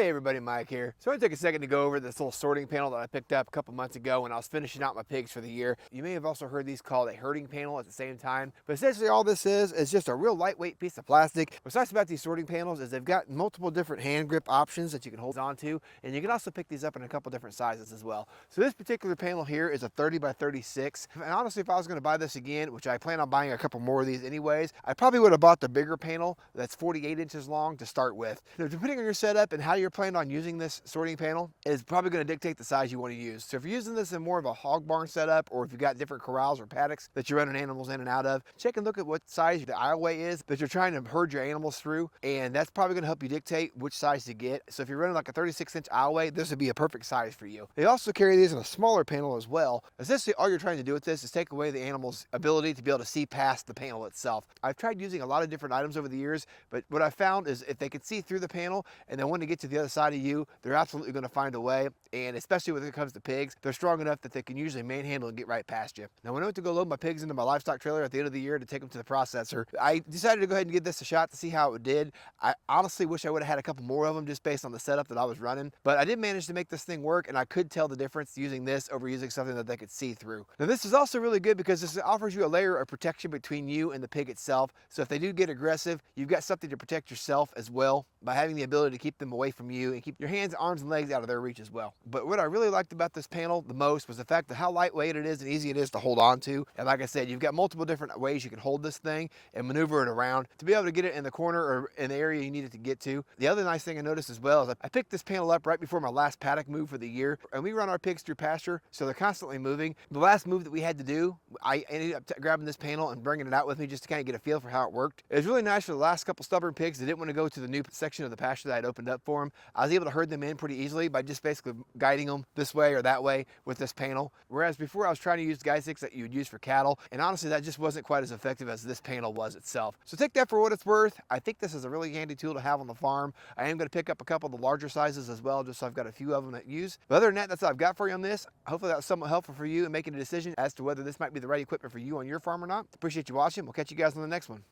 Hey everybody, Mike here. So I want to take a second to go over this little sorting panel that I picked up a couple months ago when I was finishing out my pigs for the year. You may have also heard these called a herding panel at the same time, but essentially all this is just a real lightweight piece of plastic. What's nice about these sorting panels is they've got multiple different hand grip options that you can hold onto, and you can also pick these up in a couple different sizes as well. So this particular panel here is a 30 by 36, and honestly if I was going to buy this again, which I plan on buying a couple more of these anyways, I probably would have bought the bigger panel that's 48 inches long to start with. Now, depending on your setup and how you're planning on using this sorting panel is probably going to dictate the size you want to use. So if you're using this in more of a hog barn setup, or if you've got different corrals or paddocks that you're running animals in and out of, check and look at what size the aisleway is that you're trying to herd your animals through, and that's probably going to help you dictate which size to get. So if you're running like a 36-inch aisleway, this would be a perfect size for you. They also carry these in a smaller panel as well. Essentially all you're trying to do with this is take away the animal's ability to be able to see past the panel itself. I've tried using a lot of different items over the years, but what I found is if they can see through the panel and they want to get to the other side of you, they're absolutely going to find a way. And especially when it comes to pigs, they're strong enough that they can usually manhandle and get right past you. Now when I went to go load my pigs into my livestock trailer at the end of the year to take them to the processor, I decided to go ahead and give this a shot to see how it did. I honestly wish I would have had a couple more of them just based on the setup that I was running, but I did manage to make this thing work, and I could tell the difference using this over using something that they could see through. Now this is also really good because this offers you a layer of protection between you and the pig itself. So if they do get aggressive, you've got something to protect yourself as well by having the ability to keep them away from you and keep your hands, arms, and legs out of their reach as well. But what I really liked about this panel the most was the fact of how lightweight it is and easy it is to hold on to. And like I said, you've got multiple different ways you can hold this thing and maneuver it around to be able to get it in the corner or in the area you need it to get to. The other nice thing I noticed as well is I picked this panel up right before my last paddock move for the year, and we run our pigs through pasture, so they're constantly moving. The last move that we had to do, I ended up grabbing this panel and bringing it out with me just to kind of get a feel for how it worked. It was really nice for the last couple stubborn pigs that didn't want to go to the new section of the pasture that I'd opened up for them. I was able to herd them in pretty easily by just basically guiding them this way or that way with this panel. Whereas before I was trying to use guide sticks that you would use for cattle, and honestly that just wasn't quite as effective as this panel was itself. So take that for what it's worth. I think this is a really handy tool to have on the farm. I am going to pick up a couple of the larger sizes as well, just so I've got a few of them that use. But other than that, that's all I've got for you on this. Hopefully that was somewhat helpful for you in making a decision as to whether this might be the right equipment for you on your farm or not. Appreciate you watching. We'll catch you guys on the next one.